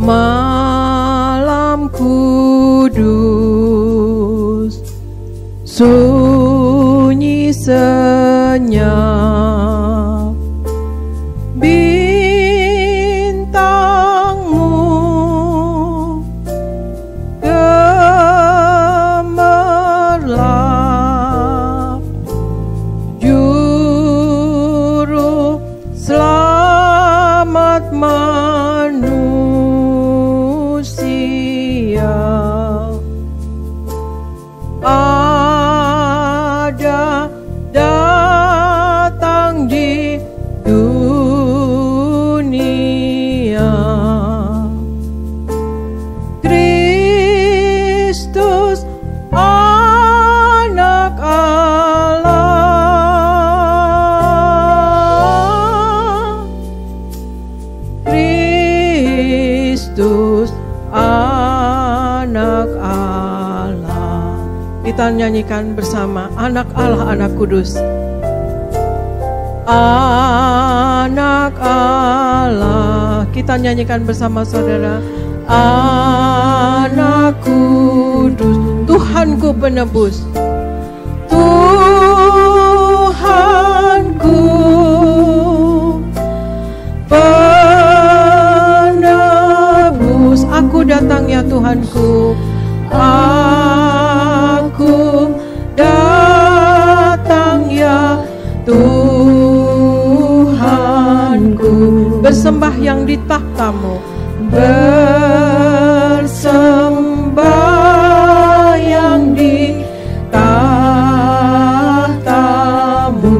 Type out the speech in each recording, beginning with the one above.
Malam kudus, sunyi senyap, bintangmu gemerlap, juru selamat manusia. Ada datang di dunia, Kristus anak Allah, Kristus anak Allah. Kita nyanyikan bersama, anak Allah, anak kudus. Anak Allah, kita nyanyikan bersama saudara. Anak kudus, Tuhanku penebus, Tuhanku penebus. Aku datang ya Tuhanku, aku datang ya Tuhanku, bersembahyang di tahta-Mu, bersembahyang di tahta-Mu,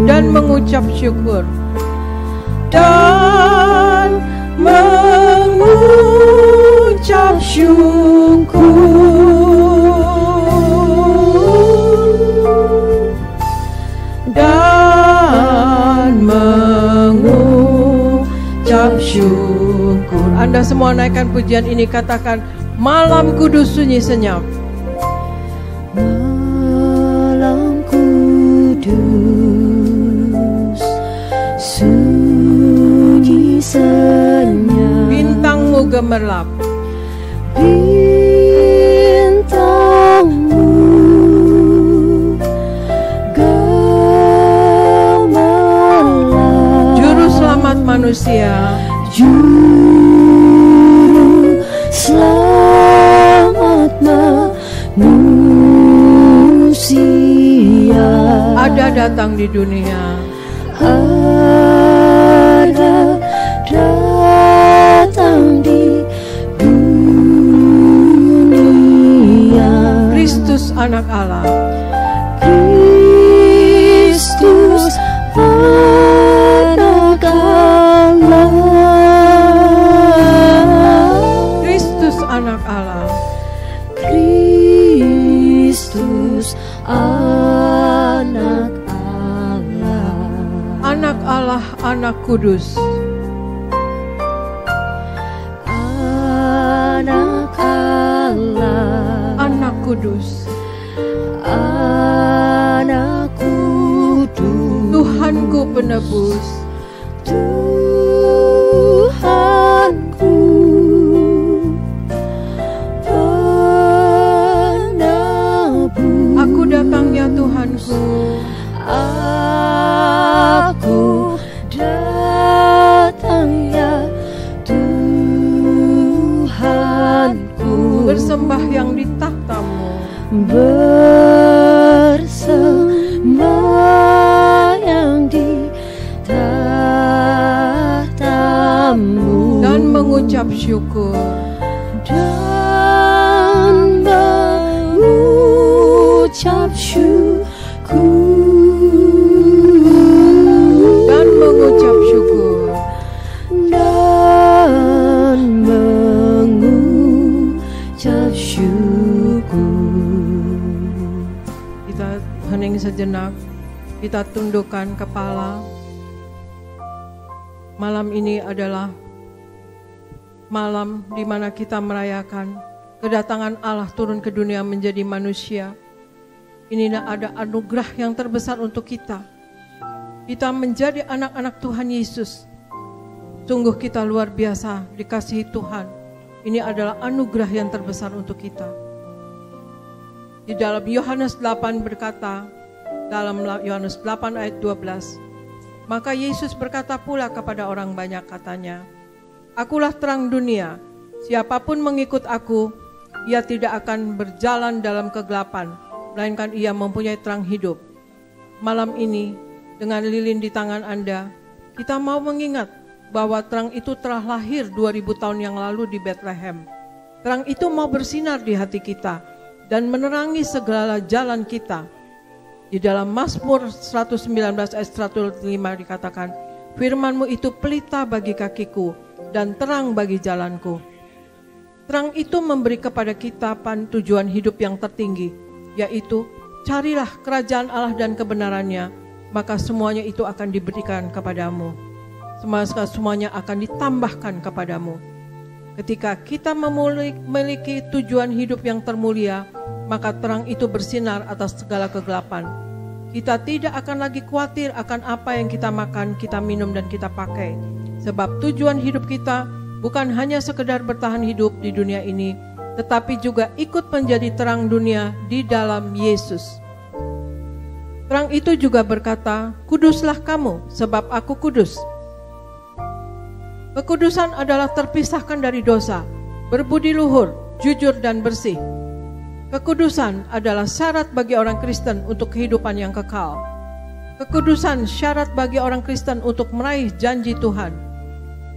dan mengucap syukur, dan mengucap syukur, dan mengucap syukur. Anda semua naikkan pujian ini, katakan, malam kudus sunyi senyap. Malam kudus sunyi senyap, Bintang-Mu gemerlap, bintang-Mu gemerlap, Juru selamat manusia, Juru selamat manusia. ada datang di dunia, Ada datang di dunia, Kristus anak Allah, Kristus anak Allah, Kristus anak Allah, Kristus anak Allah, anak Allah, anak kudus, anak Allah, anak kudus, anak kudus, Tuhanku penebus, Tuhanku penebus. aku datang ya Tuhanku, Aku datang ya Tuhanku, bersembahyang di tahta-Mu, bersembahyang di tahta-Mu, dan mengucap syukur, dan mengucap syukur, dan mengucap syukur. dan mengucap syukur. Kita hening sejenak, kita tundukkan kepala. Malam ini adalah malam di mana kita merayakan kedatangan Allah turun ke dunia menjadi manusia. Inilah ada anugerah yang terbesar untuk kita. Kita menjadi anak-anak Tuhan Yesus. Sungguh kita luar biasa dikasihi Tuhan. ini adalah anugerah yang terbesar untuk kita. Di dalam Yohanes 8 berkata, dalam Yohanes 8 ayat 12, maka Yesus berkata pula kepada orang banyak katanya, Akulah terang dunia, siapapun mengikut aku, ia tidak akan berjalan dalam kegelapan, melainkan ia mempunyai terang hidup. Malam ini, dengan lilin di tangan Anda, kita mau mengingat bahwa terang itu telah lahir 2000 tahun yang lalu di Bethlehem. Terang itu mau bersinar di hati kita dan menerangi segala jalan kita. Di dalam Mazmur 119 ayat 105 dikatakan, Firman-Mu itu pelita bagi kakiku dan terang bagi jalanku. Terang itu memberi kepada kita tujuan hidup yang tertinggi, yaitu carilah kerajaan Allah dan kebenarannya, maka semuanya itu akan diberikan kepadamu. Semuanya akan ditambahkan kepadamu. Ketika kita memiliki tujuan hidup yang termulia, maka terang itu bersinar atas segala kegelapan. Kita tidak akan lagi khawatir akan apa yang kita makan, kita minum, dan kita pakai. Sebab tujuan hidup kita bukan hanya sekedar bertahan hidup di dunia ini, tetapi juga ikut menjadi terang dunia di dalam Yesus. Terang itu juga berkata, Kuduslah kamu, sebab aku kudus. Kekudusan adalah terpisahkan dari dosa, berbudi luhur, jujur dan bersih. Kekudusan adalah syarat bagi orang Kristen untuk kehidupan yang kekal. Kekudusan syarat bagi orang Kristen untuk meraih janji Tuhan.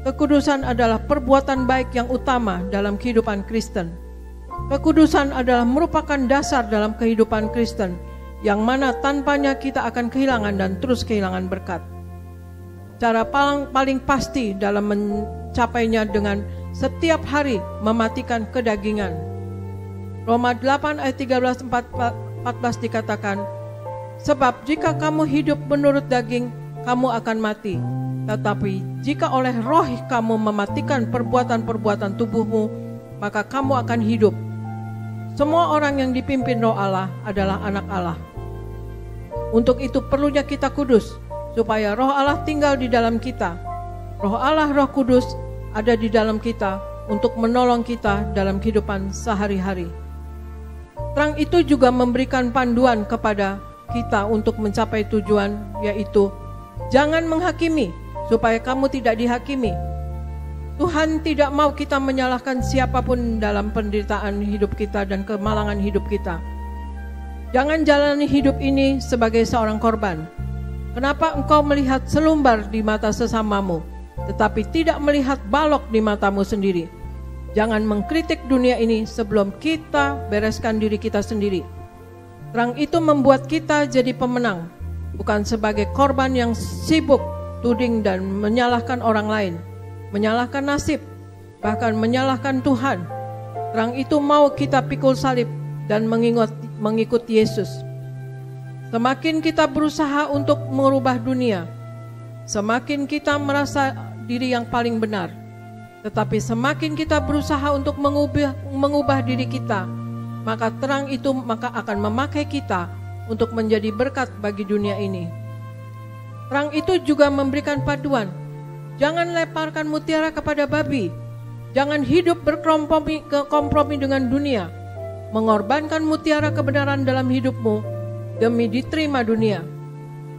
Kekudusan adalah perbuatan baik yang utama dalam kehidupan Kristen. Kekudusan adalah merupakan dasar dalam kehidupan Kristen, yang mana tanpanya kita akan kehilangan dan terus kehilangan berkat. Cara paling pasti dalam mencapainya dengan setiap hari mematikan kedagingan. Roma 8 ayat 13-14 dikatakan, Sebab jika kamu hidup menurut daging, kamu akan mati. Tetapi jika oleh roh kamu mematikan perbuatan-perbuatan tubuhmu, maka kamu akan hidup. Semua orang yang dipimpin roh Allah adalah anak Allah. Untuk itu perlunya kita kudus, supaya roh Allah tinggal di dalam kita. Roh Allah, Roh Kudus, ada di dalam kita untuk menolong kita dalam kehidupan sehari-hari. Terang itu juga memberikan panduan kepada kita untuk mencapai tujuan, yaitu jangan menghakimi, supaya kamu tidak dihakimi. Tuhan tidak mau kita menyalahkan siapapun dalam penderitaan hidup kita dan kemalangan hidup kita. Jangan jalani hidup ini sebagai seorang korban. Kenapa engkau melihat selumbar di mata sesamamu, tetapi tidak melihat balok di matamu sendiri? Jangan mengkritik dunia ini sebelum kita bereskan diri kita sendiri. Terang itu membuat kita jadi pemenang, bukan sebagai korban yang sibuk tuding dan menyalahkan orang lain, menyalahkan nasib, bahkan menyalahkan Tuhan. Terang itu mau kita pikul salib dan mengikut Yesus. Semakin kita berusaha untuk merubah dunia, semakin kita merasa diri yang paling benar. Tetapi semakin kita berusaha untuk mengubah diri kita, maka terang itu akan memakai kita untuk menjadi berkat bagi dunia ini. Terang itu juga memberikan paduan. Jangan lemparkan mutiara kepada babi. Jangan hidup berkompromi dengan dunia. Mengorbankan mutiara kebenaran dalam hidupmu demi diterima dunia.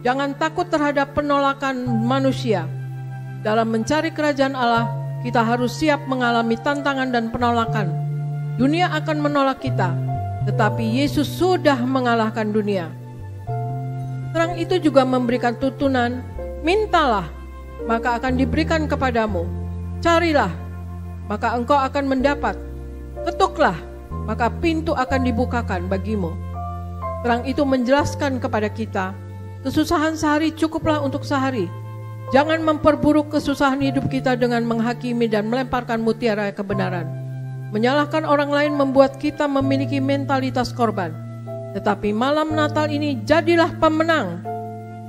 Jangan takut terhadap penolakan manusia. Dalam mencari kerajaan Allah, kita harus siap mengalami tantangan dan penolakan. Dunia akan menolak kita, tetapi Yesus sudah mengalahkan dunia. Terang itu juga memberikan tuntunan, mintalah, maka akan diberikan kepadamu. Carilah, maka engkau akan mendapat. Ketuklah, maka pintu akan dibukakan bagimu. Terang itu menjelaskan kepada kita, kesusahan sehari cukuplah untuk sehari. Jangan memperburuk kesusahan hidup kita dengan menghakimi dan melemparkan mutiara kebenaran. Menyalahkan orang lain membuat kita memiliki mentalitas korban. Tetapi malam Natal ini jadilah pemenang.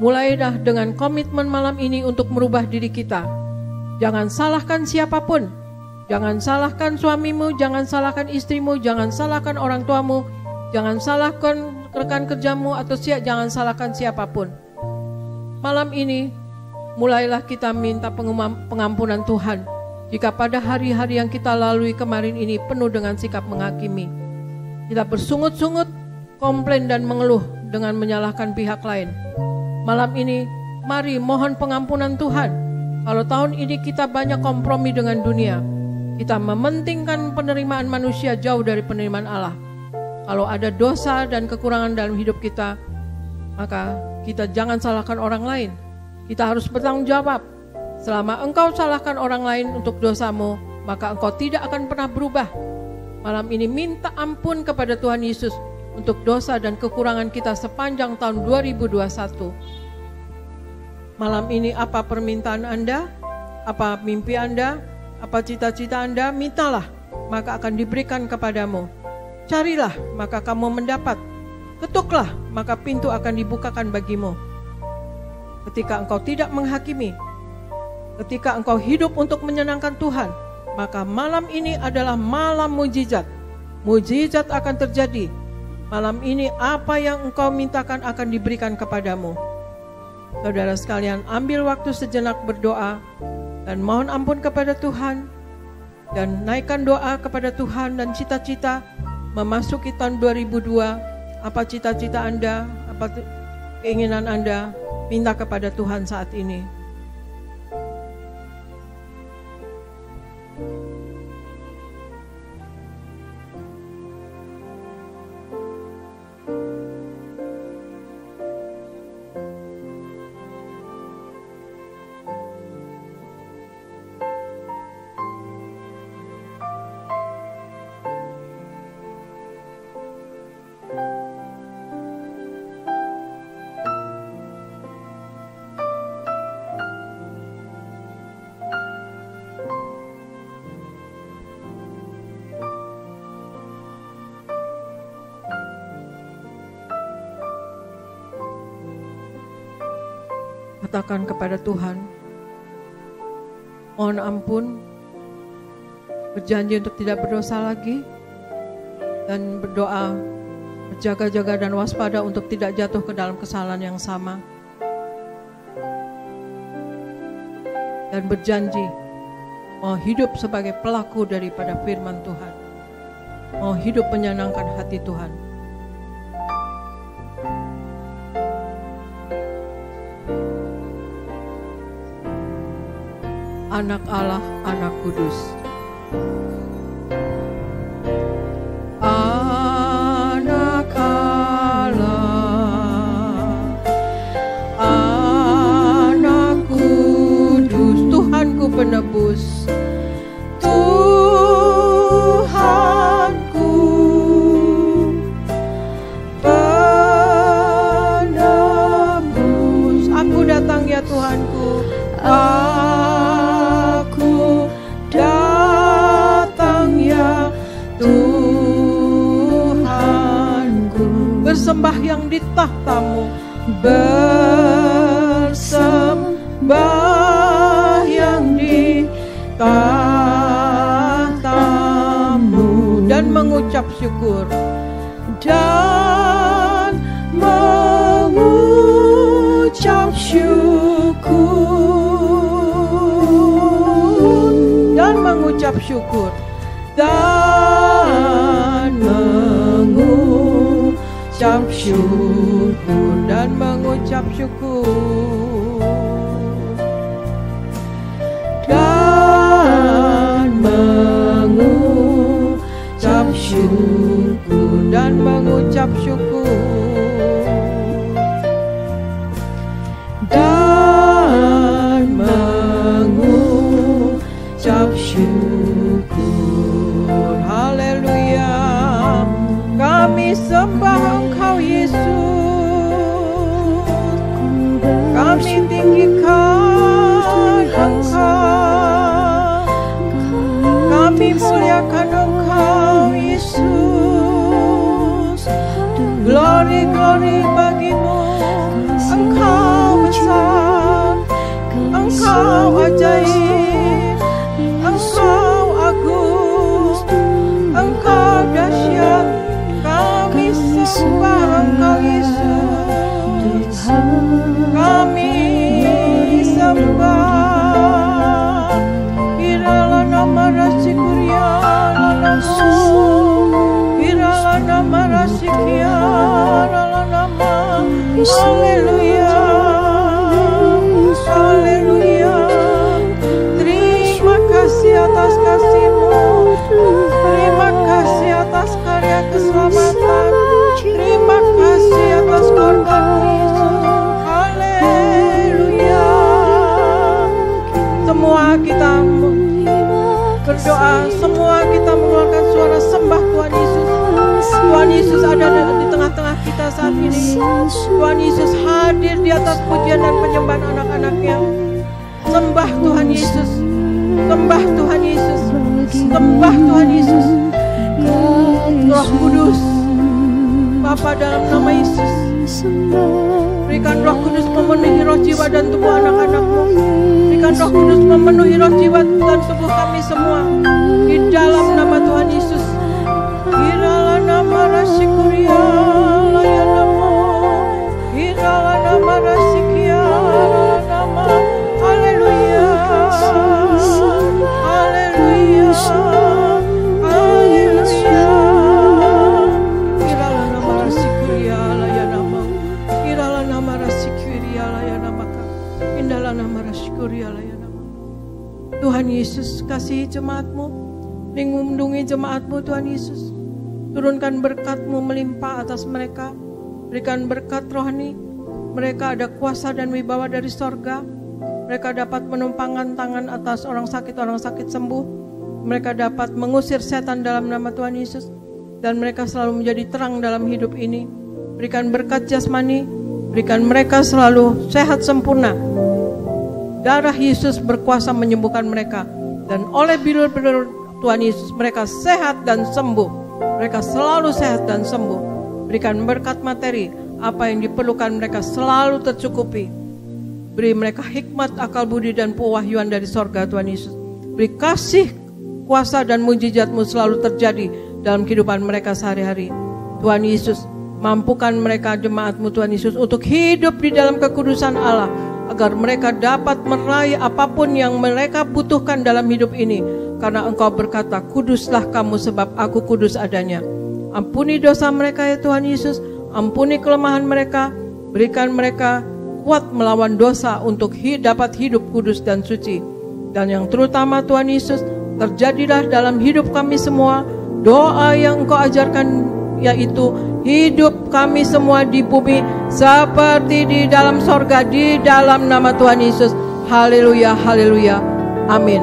Mulailah dengan komitmen malam ini untuk merubah diri kita. Jangan salahkan siapapun. Jangan salahkan suamimu, jangan salahkan istrimu, jangan salahkan orang tuamu, jangan salahkan rekan kerjamu atau jangan salahkan siapapun. Malam ini mulailah kita minta pengampunan Tuhan Jika pada hari-hari yang kita lalui kemarin ini penuh dengan sikap menghakimi, kita bersungut-sungut, komplain dan mengeluh dengan menyalahkan pihak lain. Malam ini, mari mohon pengampunan Tuhan. Kalau tahun ini kita banyak kompromi dengan dunia, kita mementingkan penerimaan manusia jauh dari penerimaan Allah. Kalau ada dosa dan kekurangan dalam hidup kita, maka kita jangan salahkan orang lain. Kita harus bertanggung jawab. Selama engkau salahkan orang lain untuk dosamu, maka engkau tidak akan pernah berubah. Malam ini minta ampun kepada Tuhan Yesus untuk dosa dan kekurangan kita sepanjang tahun 2021. Malam ini apa permintaan Anda? Apa mimpi Anda? Apa cita-cita Anda? Mintalah, maka akan diberikan kepadamu. Carilah, maka kamu mendapat. Ketuklah, maka pintu akan dibukakan bagimu. Ketika engkau tidak menghakimi, ketika engkau hidup untuk menyenangkan Tuhan, maka malam ini adalah malam mujizat. Mujizat akan terjadi. Malam ini apa yang engkau mintakan akan diberikan kepadamu. Saudara sekalian, ambil waktu sejenak berdoa dan mohon ampun kepada Tuhan, dan naikkan doa kepada Tuhan dan cita-cita memasuki tahun 2002. Apa cita-cita Anda, apa keinginan Anda, minta kepada Tuhan saat ini. Katakan kepada Tuhan, mohon ampun, berjanji untuk tidak berdosa lagi, dan berdoa, berjaga-jaga dan waspada untuk tidak jatuh ke dalam kesalahan yang sama. Dan berjanji, mau hidup sebagai pelaku daripada firman Tuhan, mau hidup menyenangkan hati Tuhan. Anak Allah, Anak Kudus. Anak Allah, Anak Kudus, Tuhanku penebus, Tuhanku penebus. Aku datang ya Tuhanku, aku datang ya Tuhanku, bersembahyang di tahtamu, bersembahyang di tahtamu, dan mengucap syukur, dan mengucap syukur, dan mengucap syukur, dan mengucap syukur, dan mengucap syukur, dan mengucap syukur, dan mengucap syukur, dan mengucap syukur. Haleluya, kami sembah Engkau Yesus, kami tinggikan Engkau, kami muliakan Engkau Yesus. Glory, glory bagimu, Engkau besar, Engkau ajaib, Engkau agung, Engkau dahsyat. Kami sembah Engkau Yesus, kami sembah. Biarlah Haleluya. Haleluya. Terima kasih atas kasih-Mu. Terima kasih atas karya keselamatan. Terima kasih atas korban Yesus. Haleluya. Semua kita berdoa, semua kita mengeluarkan suara sembah Tuhan Yesus. Tuhan Yesus ada di tengah-tengah kita saat ini. Tuhan Yesus hadir di atas pujian dan penyembahan anak-anaknya. Sembah Tuhan Yesus. Sembah Tuhan Yesus. Sembah Tuhan Yesus. Roh Kudus, Bapa, dalam nama Yesus, berikan Roh Kudus memenuhi roh, jiwa dan tubuh anak-anak-Mu. Berikan Roh Kudus memenuhi roh, jiwa dan tubuh kami semua. Di dalam nama Tuhan Yesus. Hirala nama rasikuria layanamo. Hirala nama rasikia nama. Haleluya. Haleluya. Haleluya. Hirala nama rasikuria layanamo. Hirala nama rasikuria layanamaka. Indala nama rasikuria layanamo. Tuhan Yesus, kasihi jemaat-Mu, lindungi jemaat-Mu Tuhan Yesus. Turunkan berkat-Mu melimpah atas mereka. Berikan berkat rohani. Mereka ada kuasa dan wibawa dari sorga. Mereka dapat menumpangkan tangan atas orang sakit sembuh. Mereka dapat mengusir setan dalam nama Tuhan Yesus. Dan mereka selalu menjadi terang dalam hidup ini. Berikan berkat jasmani. Berikan mereka selalu sehat sempurna. Darah Yesus berkuasa menyembuhkan mereka. Dan oleh bilur-bilur Tuhan Yesus mereka sehat dan sembuh. Mereka selalu sehat dan sembuh. Berikan berkat materi. Apa yang diperlukan mereka selalu tercukupi. Beri mereka hikmat, akal budi dan pewahyuan dari sorga Tuhan Yesus. Beri kasih, kuasa dan mujizat-Mu selalu terjadi dalam kehidupan mereka sehari-hari. Tuhan Yesus, mampukan mereka jemaat-Mu Tuhan Yesus untuk hidup di dalam kekudusan Allah. Agar mereka dapat meraih apapun yang mereka butuhkan dalam hidup ini. Karena Engkau berkata, kuduslah kamu sebab aku kudus adanya. Ampuni dosa mereka ya Tuhan Yesus. Ampuni kelemahan mereka. Berikan mereka kuat melawan dosa untuk dapat hidup kudus dan suci. Dan yang terutama Tuhan Yesus, terjadilah dalam hidup kami semua doa yang Engkau ajarkan, yaitu hidup kami semua di bumi seperti di dalam sorga, di dalam nama Tuhan Yesus. Haleluya, haleluya, amin.